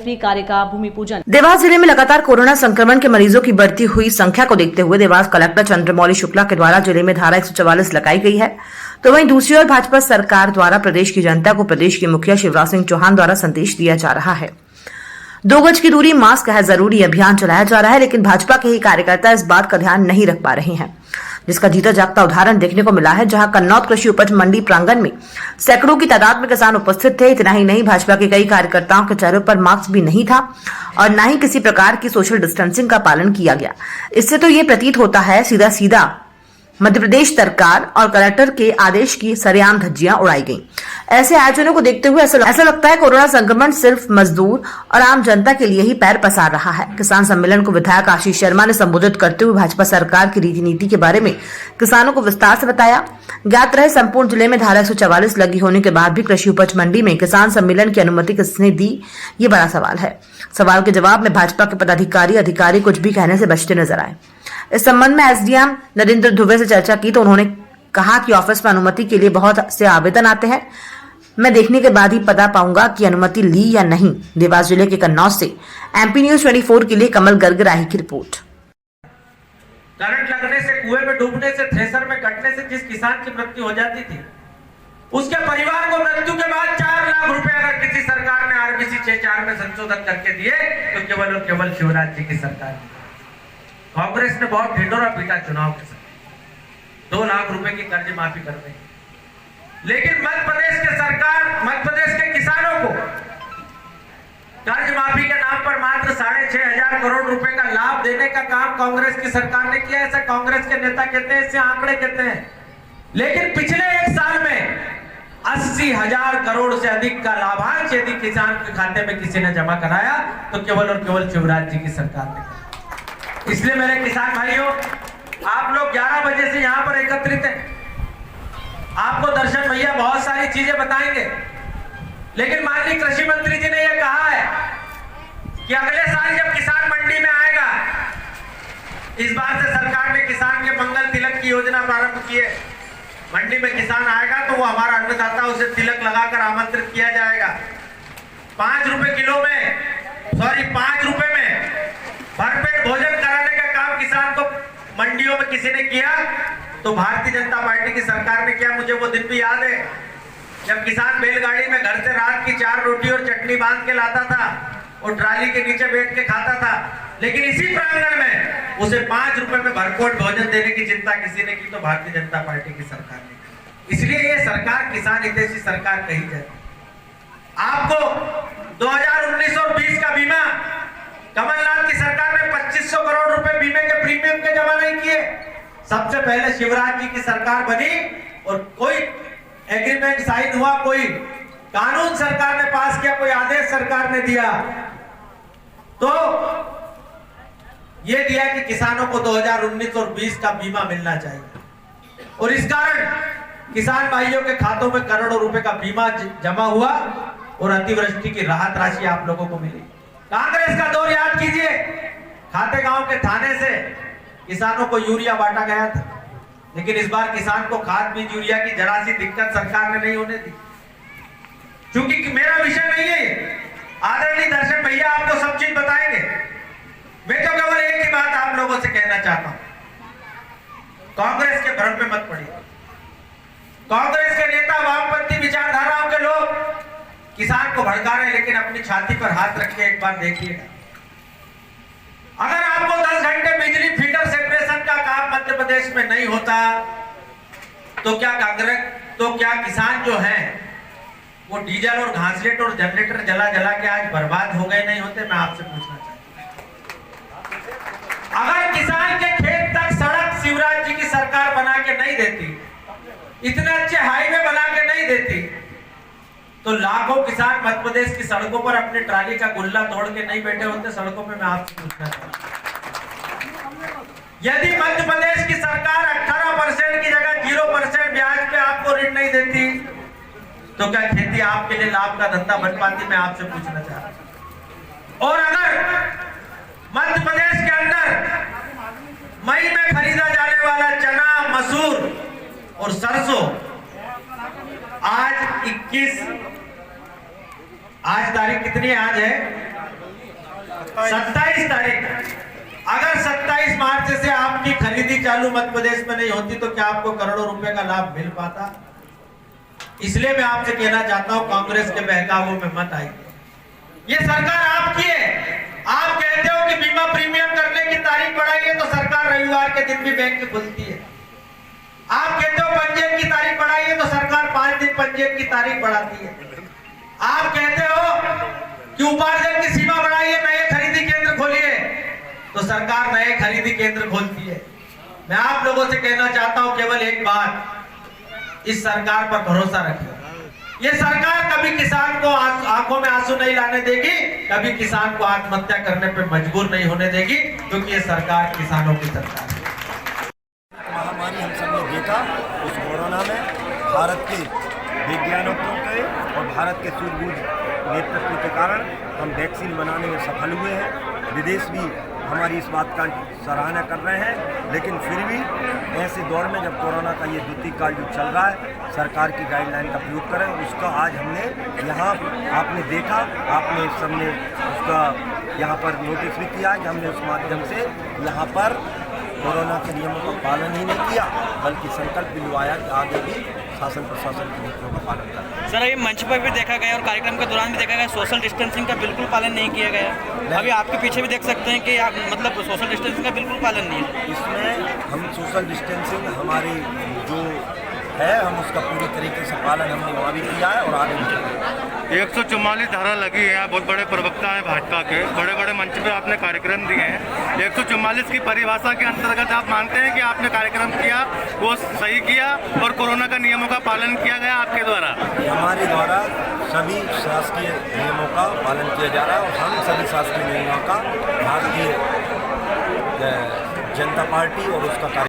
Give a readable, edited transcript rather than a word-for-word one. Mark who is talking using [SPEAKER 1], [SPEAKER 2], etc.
[SPEAKER 1] कार्य का भूमि पूजन।
[SPEAKER 2] देवास जिले में लगातार कोरोना संक्रमण के मरीजों की बढ़ती हुई संख्या को देखते हुए देवास कलेक्टर चंद्रमौली शुक्ला के द्वारा जिले में धारा 144 लगाई गई है। तो वहीं दूसरी ओर भाजपा सरकार द्वारा प्रदेश की जनता को प्रदेश के मुखिया शिवराज सिंह चौहान द्वारा संदेश दिया जा रहा है। 2 गज की दूरी, मास्क है जरूरी अभियान चलाया जा रहा है, लेकिन भाजपा के ही कार्यकर्ता इस बात का ध्यान नहीं रख पा रहे हैं, जिसका जीता जागता उदाहरण देखने को मिला है, जहां कन्नौज कृषि उपज मंडी प्रांगण में सैकड़ों की तादाद में किसान उपस्थित थे। इतना ही नहीं, भाजपा के कई कार्यकर्ताओं के चेहरों पर मास्क भी नहीं था और न ही किसी प्रकार की सोशल डिस्टेंसिंग का पालन किया गया। इससे तो ये प्रतीत होता है सीधा मध्य प्रदेश सरकार और कलेक्टर के आदेश की सरेआम धज्जियां उड़ाई गईं। ऐसे आयोजनों को देखते हुए ऐसा लगता है कोरोना संक्रमण सिर्फ मजदूर और आम जनता के लिए ही पैर पसार रहा है। किसान सम्मेलन को विधायक आशीष शर्मा ने संबोधित करते हुए भाजपा सरकार की रीति नीति के बारे में किसानों को विस्तार से बताया। ज्ञात रहे संपूर्ण जिले में धारा 144 लगी होने के बाद भी कृषि उपज मंडी में किसान सम्मेलन की अनुमति किसने दी, ये बड़ा सवाल है। सवाल के जवाब में भाजपा के अधिकारी कुछ भी कहने से बचते नजर आए। इस संबंध में एसडीएम नरेंद्र ध्रुवे से चर्चा की तो उन्होंने कहा कि ऑफिस में अनुमति के लिए बहुत से आवेदन आते हैं, मैं देखने के बाद ही पता पाऊंगा कि अनुमति ली या नहीं। देवास जिले के कन्नौज से एमपी न्यूज 24 के लिए कमल गर्ग राही की रिपोर्ट।
[SPEAKER 3] करंट लगने से, कुएं में डूबने से, थ्रेसर में कटने से जिस किसान की मृत्यु हो जाती थी, उसके परिवार को मृत्यु के बाद 4 लाख रुपए अगर किसी सरकार ने आरबीसी 64 में संशोधन करके दिए तो केवल और केवल शिवराज जी की सरकार। कांग्रेस ने बहुत ढिंढोरा पीटा चुनाव के समय 2 लाख रुपए की कर्ज माफी कर दी, लेकिन मध्य प्रदेश के सरकार मध्य प्रदेश के किसानों को कर्ज माफी के नाम पर मात्र 6,500 करोड़ रुपए का लाभ देने का काम कांग्रेस की सरकार ने किया। ऐसा कांग्रेस के नेता कहते हैं, इसे आंकड़े कहते हैं। लेकिन पिछले 1 साल में 80,000 करोड़ से अधिक का लाभांश यदि किसान के खाते में किसी ने जमा कराया तो केवल और केवल शिवराज जी की सरकार ने। इसलिए मेरे किसान भाइयों, आप लोग 11 बजे से यहां पर एकत्रित हैं। आपको दर्शन भैया बहुत सारी चीजें बताएंगे, लेकिन माननीय कृषि मंत्री जी ने यह कहा है कि अगले साल जब किसान मंडी में आएगा, इस बार से सरकार ने किसान के मंगल तिलक की योजना प्रारंभ की है। मंडी में किसान आएगा तो वो हमारा अन्नदाता, उसे तिलक लगाकर आमंत्रित किया जाएगा। 5 रुपए में भरपेट भोजन कराने का काम किसान को मंडियों में किसी ने किया तो भारतीय जनता पार्टी की सरकार ने किया। मुझे वो दिन भी याद है जब किसान बैलगाड़ी में घर से रात की 4 रोटी और चटनी बांध के लाता था और ट्राली के नीचे बैठ के खाता था, लेकिन इसी प्रांगण में उसे 5 रुपए में भरपेट भोजन देने की चिंता किसी ने की तो भारतीय जनता पार्टी की सरकार ने। इसलिए ये सरकार किसान हितैषी सरकार कही जाए। आपको 2019 और 20 का बीमा कमलनाथ की सरकार ने 2500 करोड़ रुपए बीमे के प्रीमियम के जमा नहीं किए। सबसे पहले शिवराज जी की सरकार बनी और कोई एग्रीमेंट साइन हुआ, कोई कानून सरकार ने पास किया, कोई आदेश सरकार ने दिया तो यह दिया कि किसानों को 2019 और 20 का बीमा मिलना चाहिए। और इस कारण किसान भाइयों के खातों में करोड़ों रुपए का बीमा जमा हुआ और अतिवृष्टि की राहत राशि आप लोगों को मिली। कांग्रेस का दौर याद कीजिए, खातेगांव के थाने से किसानों को यूरिया बांटा गया था, लेकिन इस बार किसान को खाद बीज यूरिया की जरा सी दिक्कत सरकार ने नहीं होने दी। क्योंकि मेरा विषय नहीं है, आदरणीय दर्शन भैया आपको सब चीज बताएंगे। मैं तो केवल एक ही बात आप लोगों से कहना चाहता हूं, कांग्रेस के भ्रम में मत पड़िए। कांग्रेस के नेता, वामपंथी विचारधाराओं के लोग किसान को भड़का रहे, लेकिन अपनी छाती पर हाथ रख के एक बार देखिएगा। अगर आपको 10 घंटे बिजली फीडर सेपरेशन का काम मध्य प्रदेश में नहीं होता तो क्या किसान जो हैं वो डीजल और घासलेट और जनरेटर जला के आज बर्बाद हो गए नहीं होते? मैं आपसे पूछना चाहता हूं। अगर किसान के खेत तक सड़क शिवराज जी की सरकार बना के नहीं देती, इतने अच्छे हाईवे बना के नहीं देती, तो लाखों किसान मध्य प्रदेश की सड़कों पर अपनी ट्राली का गुल्ला तोड़ के नहीं बैठे होते सड़कों पे। मैं आपसे पूछना चाहता हूं, यदि मध्य प्रदेश की सरकार 18% की जगह 0% ब्याज पे आपको ऋण नहीं देती तो क्या खेती आपके लिए लाभ का धंधा बन पाती? मैं आपसे पूछना चाहता हूं। और अगर मध्य प्रदेश के अंदर मई में खरीदा जाने वाला चना, मसूर और सरसों आज तारीख कितनी है? आज है 27 तारीख, अगर 27 मार्च से आपकी खरीदी चालू मध्य प्रदेश में नहीं होती तो क्या आपको करोड़ों रुपए का लाभ मिल पाता? इसलिए मैं आपसे कहना चाहता हूं, कांग्रेस के बहकावों में मत आइए। ये सरकार आपकी है। आप कहते हो कि बीमा प्रीमियम करने की तारीख बढ़ाइए तो सरकार रविवार के दिन भी बैंक खुलती है। आप कहते हो पंजीयन की तारीख बढ़ाइए तो सरकार 5 दिन पंजीयन की तारीख बढ़ाती है। आप कहते हो कि उपार्जन की सीमा बढ़ाइए, नए खरीदी केंद्र खोलिए, तो सरकार नए खरीदी केंद्र खोलती है। मैं आप लोगों से कहना चाहता हूं केवल एक बात, इस सरकार पर भरोसा रखिए। ये सरकार कभी किसान को आंखों में आंसू नहीं लाने देगी, कभी किसान को आत्महत्या करने पर मजबूर नहीं होने देगी, क्योंकि ये सरकार किसानों की सरकार है।
[SPEAKER 1] महामारी हम सब ने देखा, उस कोरोना में भारत के वैज्ञानिकों के और भारत के सूझबूझ नेतृत्व के कारण हम वैक्सीन बनाने में सफल हुए हैं। विदेश भी हमारी इस बात का सराहना कर रहे हैं, लेकिन फिर भी ऐसे दौर में जब कोरोना का ये द्वितीय काल जो चल रहा है, सरकार की गाइडलाइन का प्रयोग करें। उसका आज हमने यहाँ आपने देखा, आपने सबने उसका यहाँ पर नोटिस भी किया कि हमने उस माध्यम से यहाँ पर कोरोना के नियमों का पालन ही नहीं किया, बल्कि संकल्प भी लिवाया कि आगे भी शासन प्रशासन की नीतियों का पालन करें।
[SPEAKER 4] सर, ये मंच पर भी देखा गया और कार्यक्रम के दौरान भी देखा गया, सोशल डिस्टेंसिंग का बिल्कुल पालन नहीं किया गया। अभी आपके पीछे भी देख सकते हैं कि आप मतलब सोशल डिस्टेंसिंग का बिल्कुल पालन नहीं है।
[SPEAKER 1] इसमें हम सोशल डिस्टेंसिंग हमारी जो है, हम उसका पूरी तरीके से पालन हमने वहाँ भी किया है और आगे भी करेंगे।
[SPEAKER 5] 144 धारा लगी है। आप बहुत बड़े प्रवक्ता हैं भाजपा के, बड़े बड़े मंच पे आपने कार्यक्रम दिए हैं। 144 की परिभाषा के अंतर्गत आप मानते हैं कि आपने कार्यक्रम किया वो सही किया और कोरोना का नियमों का पालन किया गया आपके द्वारा?
[SPEAKER 1] हमारे द्वारा सभी शासकीय नियमों का पालन किया जा रहा है और हम सभी शासकीय नियमों का भारतीय जनता पार्टी और उसका